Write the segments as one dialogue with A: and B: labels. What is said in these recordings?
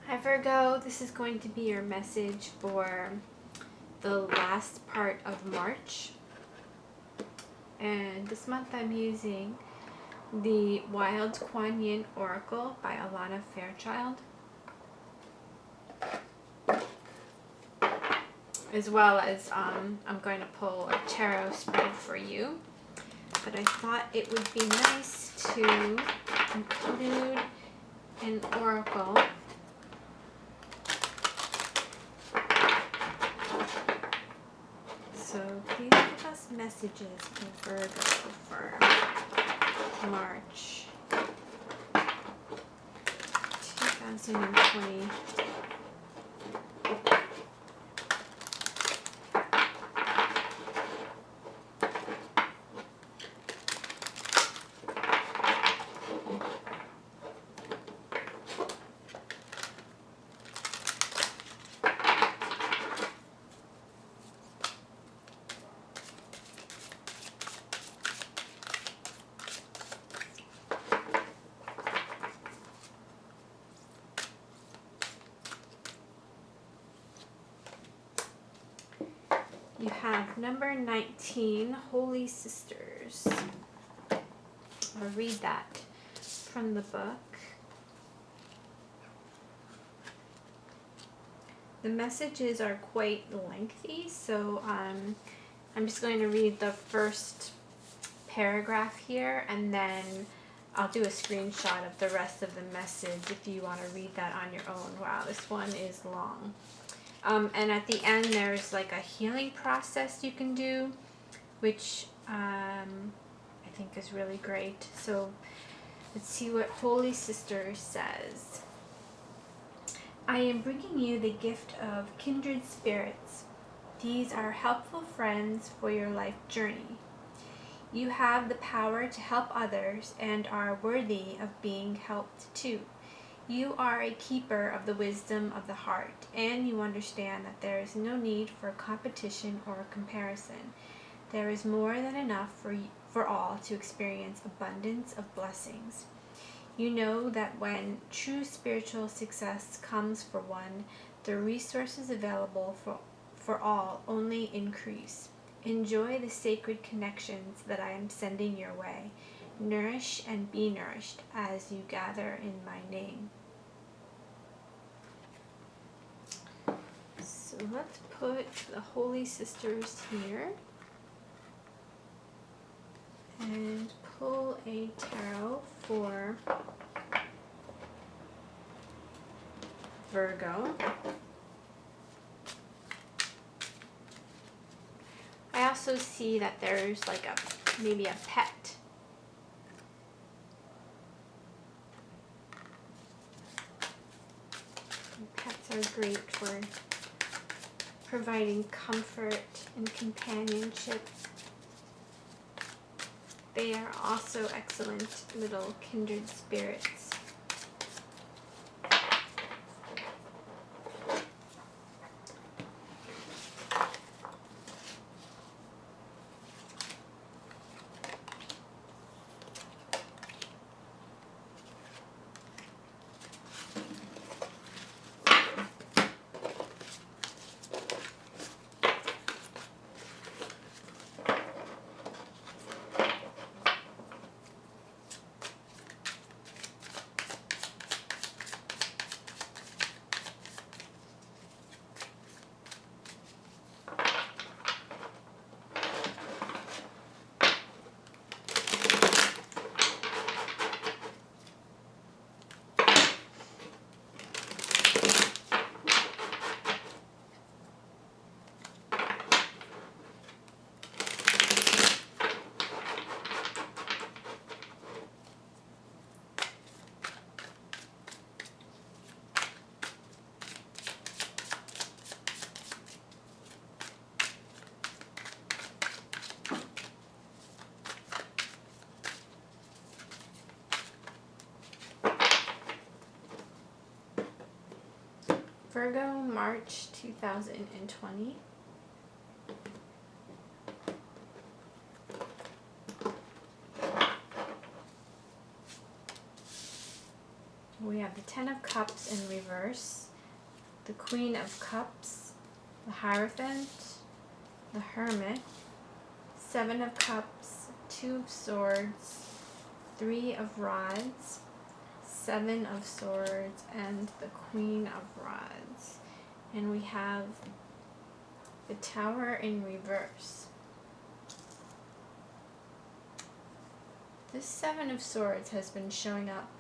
A: Hi Virgo, this is going to be your message for the last part of March. And this month I'm using the Wild Kuan Yin Oracle by Alana Fairchild, as well as I'm going to pull a tarot spread for you. But I thought it would be nice to include an oracle So please give us messages for Virgo for March 2020. You have number 19, Holy Sisters. I'll read that from the book. The messages are quite lengthy, so I'm just going to read the first paragraph here, and then I'll do a screenshot of the rest of the message if you want to read that on your own. Wow, this one is long. And at the end there's like a healing process you can do, which I think is really great. So let's see what Holy Sister says. I am bringing you the gift of kindred spirits. These are helpful friends for your life journey. You have the power to help others and are worthy of being helped too. You are a keeper of the wisdom of the heart, and you understand that there is no need for competition or comparison. There is more than enough for all to experience abundance of blessings. You know that when true spiritual success comes for one, the resources available for all only increase. Enjoy the sacred connections that I am sending your way. Nourish and be nourished as you gather in my name. So let's put the Holy Sisters here and pull a tarot for Virgo. I also see that there's like maybe a pet. And pets are great for providing comfort and companionship. They are also excellent little kindred spirits. Virgo, March 2020. We have the Ten of Cups in reverse, the Queen of Cups, the Hierophant, the Hermit, Seven of Cups, Two of Swords, Three of Rods, Seven of Swords, and the Queen of Rods. And we have the Tower in reverse. This Seven of Swords has been showing up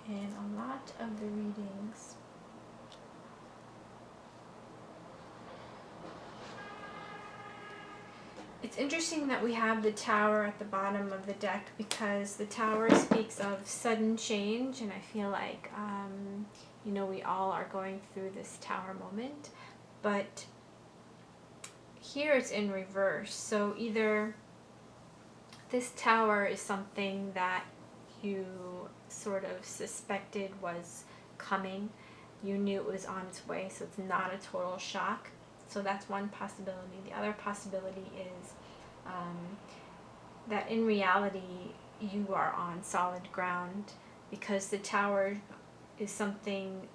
A: in a lot of the readings. It's interesting that we have the Tower at the bottom of the deck, because the Tower speaks of sudden change, and I feel like, we all are going through this Tower moment. But here it's in reverse, so either this Tower is something that you sort of suspected was coming, you knew it was on its way, so it's not a total shock. So that's one possibility. The other possibility is that in reality you are on solid ground, because the Tower is something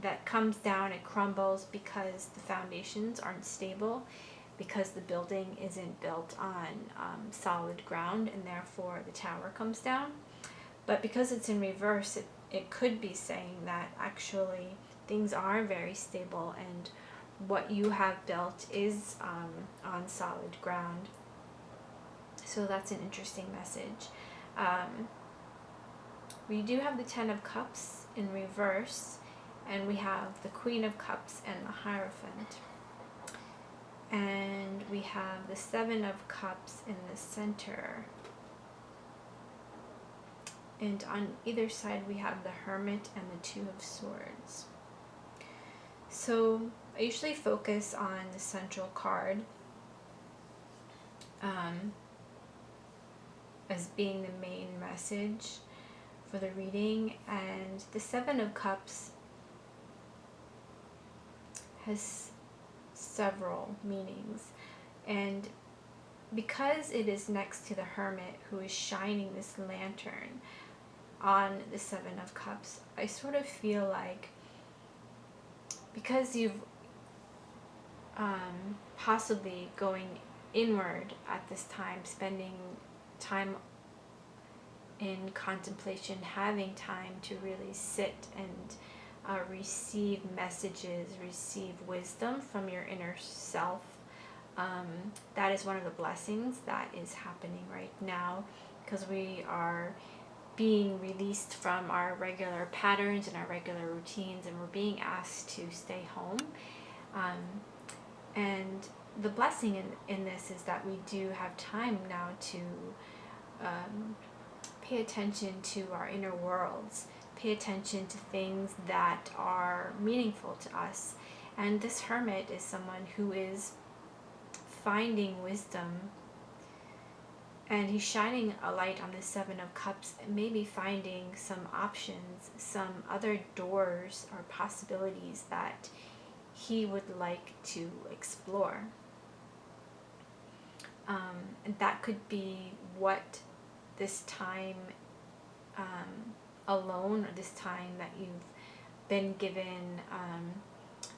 A: that comes down, it crumbles because the foundations aren't stable, because the building isn't built on solid ground, and therefore the Tower comes down. But because it's in reverse, it could be saying that actually things are very stable and what you have built is on solid ground. So that's an interesting message. We do have the Ten of Cups in reverse, and we have the Queen of Cups and the Hierophant. And we have the Seven of Cups in the center. And on either side we have the Hermit and the Two of Swords. So I usually focus on the central card as being the main message for the reading, and the Seven of Cups has several meanings, and because it is next to the Hermit, who is shining this lantern on the Seven of Cups, I sort of feel like, because you've possibly going inward at this time, spending time in contemplation, having time to really sit and receive messages, receive wisdom from your inner self. That is one of the blessings that is happening right now, because we are being released from our regular patterns and our regular routines, and we're being asked to stay home. And the blessing in this is that we do have time now to pay attention to our inner worlds, pay attention to things that are meaningful to us. And this Hermit is someone who is finding wisdom, and he's shining a light on the Seven of Cups, maybe finding some options, some other doors or possibilities that he would like to explore. And that could be what this time alone, or this time that you've been given,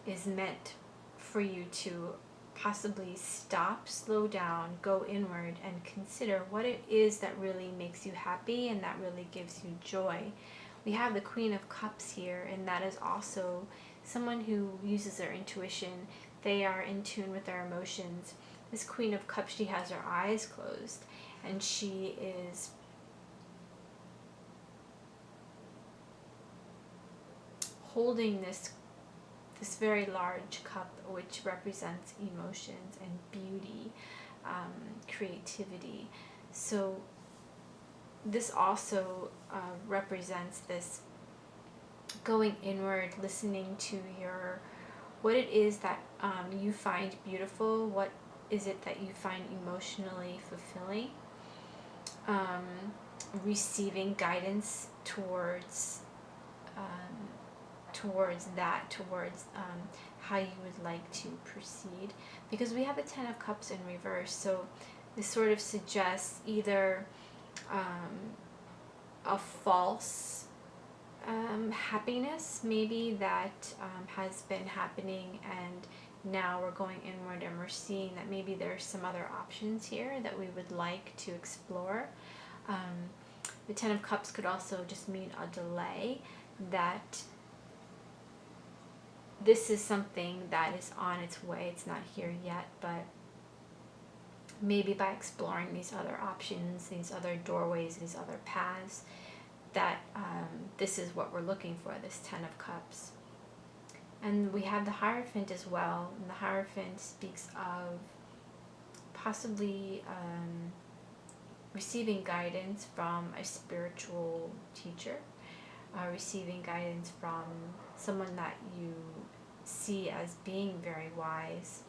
A: is meant for you to possibly stop, slow down, go inward, and consider what it is that really makes you happy and that really gives you joy. We have the Queen of Cups here, and that is also someone who uses their intuition. They are in tune with their emotions. This Queen of Cups, she has her eyes closed, and she is holding this very large cup, which represents emotions and beauty, creativity. So this also represents this going inward, listening to what it is that you find beautiful, what is it that you find emotionally fulfilling, receiving guidance towards how you would like to proceed. Because we have the Ten of Cups in reverse, so this sort of suggests either a false happiness maybe that has been happening, and now we're going inward and we're seeing that maybe there's some other options here that we would like to explore. Um, the Ten of Cups could also just mean a delay, that this is something that is on its way. It's not here yet, but maybe by exploring these other options, these other doorways, these other paths, that this is what we're looking for, this Ten of Cups. And we have the Hierophant as well, and the Hierophant speaks of possibly receiving guidance from a spiritual teacher, receiving guidance from someone that you see as being very wise.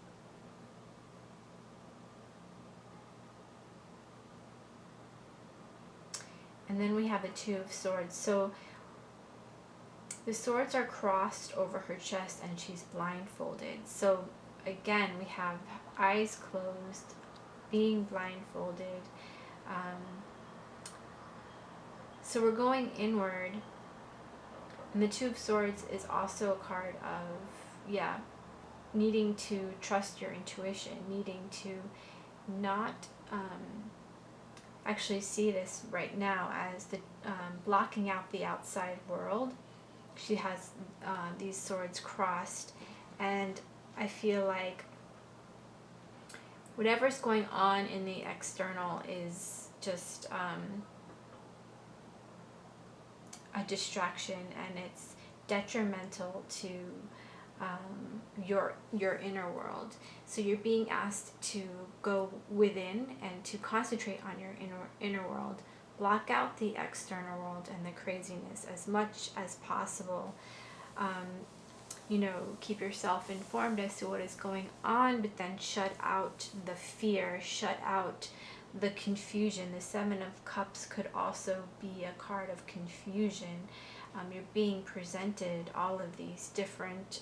A: And then we have the Two of Swords. So the swords are crossed over her chest and she's blindfolded. So again, we have eyes closed, being blindfolded. So we're going inward. And the Two of Swords is also a card of, needing to trust your intuition, needing to not actually see this right now as the blocking out the outside world. She has these swords crossed, and I feel like whatever's going on in the external is just a distraction, and it's detrimental to your inner world. So you're being asked to go within and to concentrate on your inner world. Block out the external world and the craziness as much as possible. Keep yourself informed as to what is going on, but then shut out the fear, shut out the confusion. The Seven of Cups could also be a card of confusion. You're being presented all of these different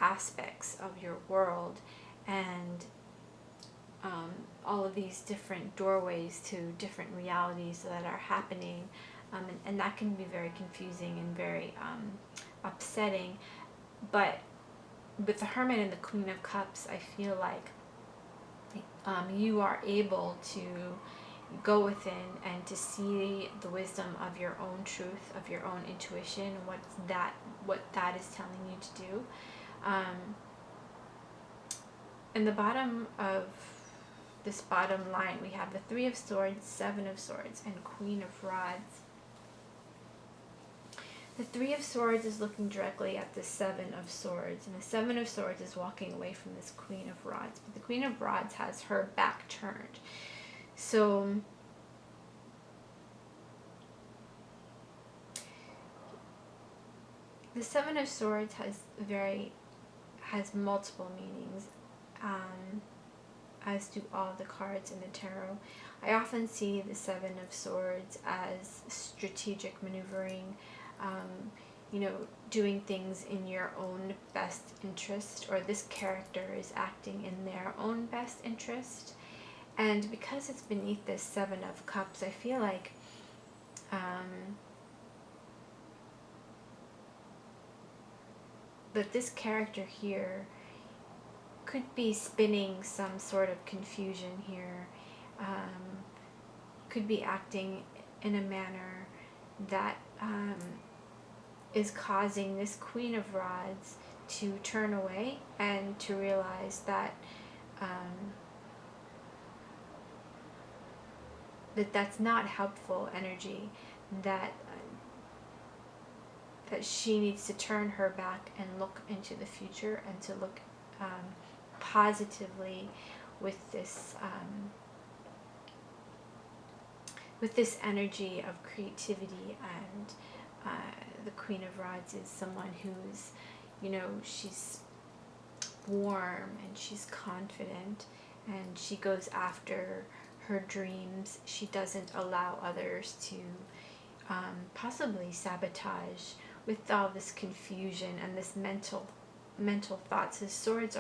A: aspects of your world, and all of these different doorways to different realities that are happening, and that can be very confusing and very upsetting. But with the Hermit and the Queen of Cups, I feel like you are able to go within and to see the wisdom of your own truth, of your own intuition, what that is telling you to do. In the bottom of this bottom line, we have the Three of Swords, Seven of Swords, and Queen of Rods. The Three of Swords is looking directly at the Seven of Swords, and the Seven of Swords is walking away from this Queen of Rods. But the Queen of Rods has her back turned. So the Seven of Swords has multiple meanings, as do all the cards in the tarot. I often see the Seven of Swords as strategic maneuvering, doing things in your own best interest, or this character is acting in their own best interest. And because it's beneath this Seven of Cups, I feel like that this character here could be spinning some sort of confusion here, could be acting in a manner that is causing this Queen of Rods to turn away and to realize that that's not helpful energy, that she needs to turn her back and look into the future, and to look positively with this energy of creativity. And the Queen of Rods is someone who's, she's warm and she's confident, and she goes after her dreams. She doesn't allow others to possibly sabotage with all this confusion and this mental thoughts. His swords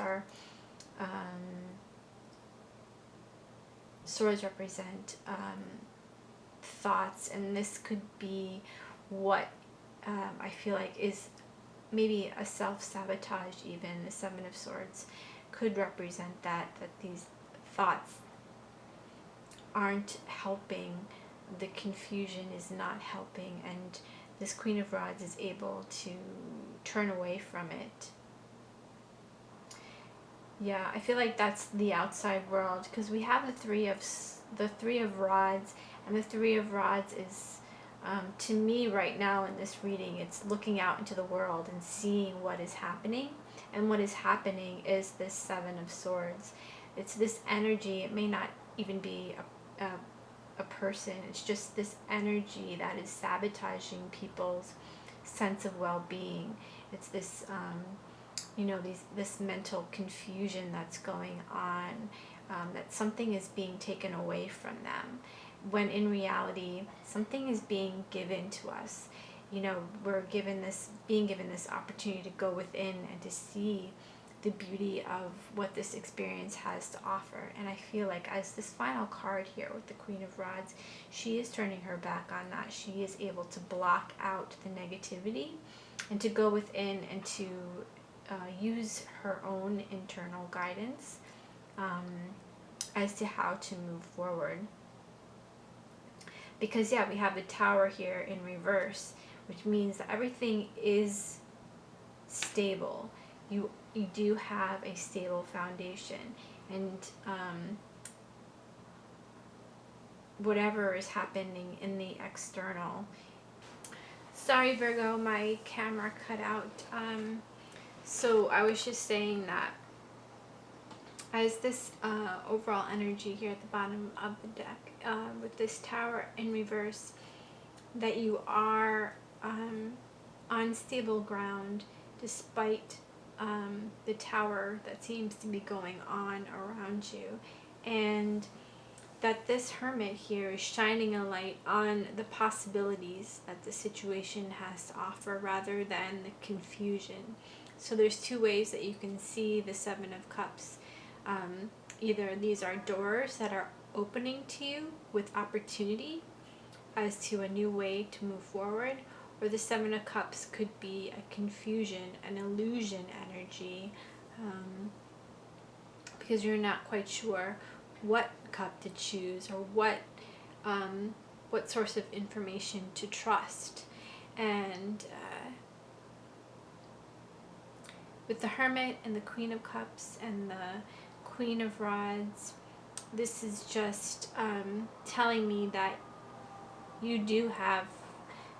A: represent thoughts, and this could be what I feel like is maybe a self-sabotage. Even the Seven of Swords could represent that these thoughts aren't helping, the confusion is not helping, and this Queen of Rods is able to turn away from it. Yeah, I feel like that's the outside world, because we have the Three of Rods, and the Three of Rods is, to me right now in this reading, it's looking out into the world and seeing what is happening, and what is happening is this Seven of Swords. It's this energy. It may not even be a person. It's just this energy that is sabotaging people's sense of well-being. It's this this mental confusion that's going on, that something is being taken away from them, when in reality something is being given to us. We're being given this opportunity to go within and to see the beauty of what this experience has to offer. And I feel like, as this final card here with the Queen of Rods, she is turning her back on that. She is able to block out the negativity and to go within and to use her own internal guidance as to how to move forward. Because we have the Tower here in reverse, which means that everything is stable. You do have a stable foundation, and whatever is happening in the external. Sorry, Virgo, my camera cut out. So I was just saying that as this overall energy here at the bottom of the deck, with this Tower in reverse, that you are on stable ground despite the Tower that seems to be going on around you, and that this Hermit here is shining a light on the possibilities that the situation has to offer rather than the confusion. So there's two ways that you can see the Seven of Cups. Either these are doors that are opening to you with opportunity as to a new way to move forward, or the Seven of Cups could be a confusion, an illusion energy, because you're not quite sure what cup to choose or what source of information to trust. And with the Hermit and the Queen of Cups and the Queen of Rods, this is just telling me that you do have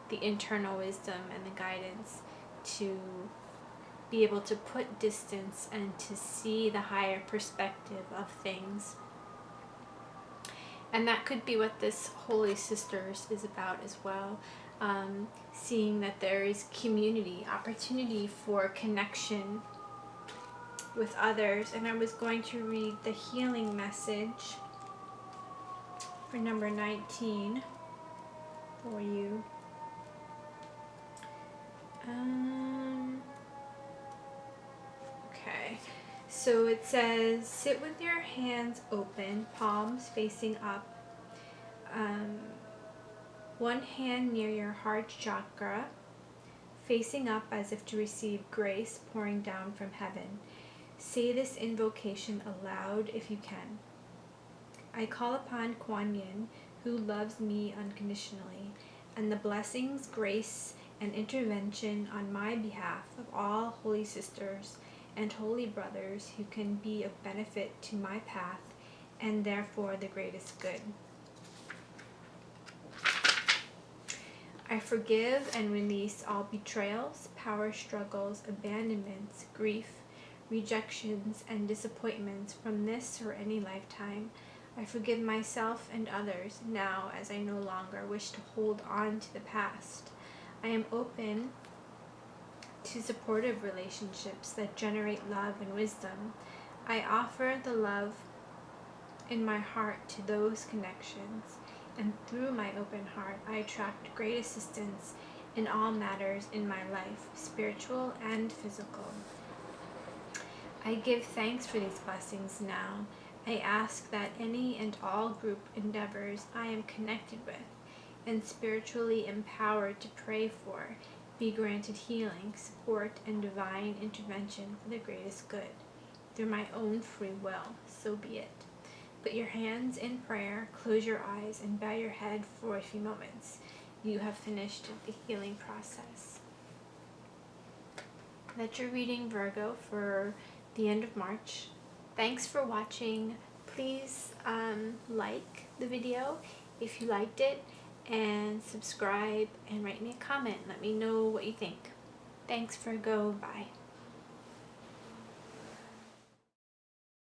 A: the internal wisdom and the guidance to be able to put distance and to see the higher perspective of things. And that could be what this Holy Sisters is about as well. Seeing that there is community, opportunity for connection with others. And I was going to read the healing message for number 19 for you. Okay, so it says, sit with your hands open, palms facing up, one hand near your heart chakra, facing up as if to receive grace pouring down from heaven. Say this invocation aloud if you can. I call upon Kuan Yin, who loves me unconditionally, and the blessings, grace, and intervention on my behalf of all holy sisters and holy brothers who can be of benefit to my path and therefore the greatest good. I forgive and release all betrayals, power struggles, abandonments, grief, rejections, and disappointments from this or any lifetime. I forgive myself and others now, as I no longer wish to hold on to the past. I am open to supportive relationships that generate love and wisdom. I offer the love in my heart to those connections, and through my open heart, I attract great assistance in all matters in my life, spiritual and physical. I give thanks for these blessings now. I ask that any and all group endeavors I am connected with and spiritually empowered to pray for Be granted healing, support, and divine intervention for the greatest good. Through my own free will, so be it. Put your hands in prayer, close your eyes, and bow your head for a few moments. You have finished the healing process. That's your reading, Virgo, for the end of March. Thanks for watching. Please like the video if you liked it, and subscribe and write me a comment. Let me know what you think. Thanks, Virgo. Bye.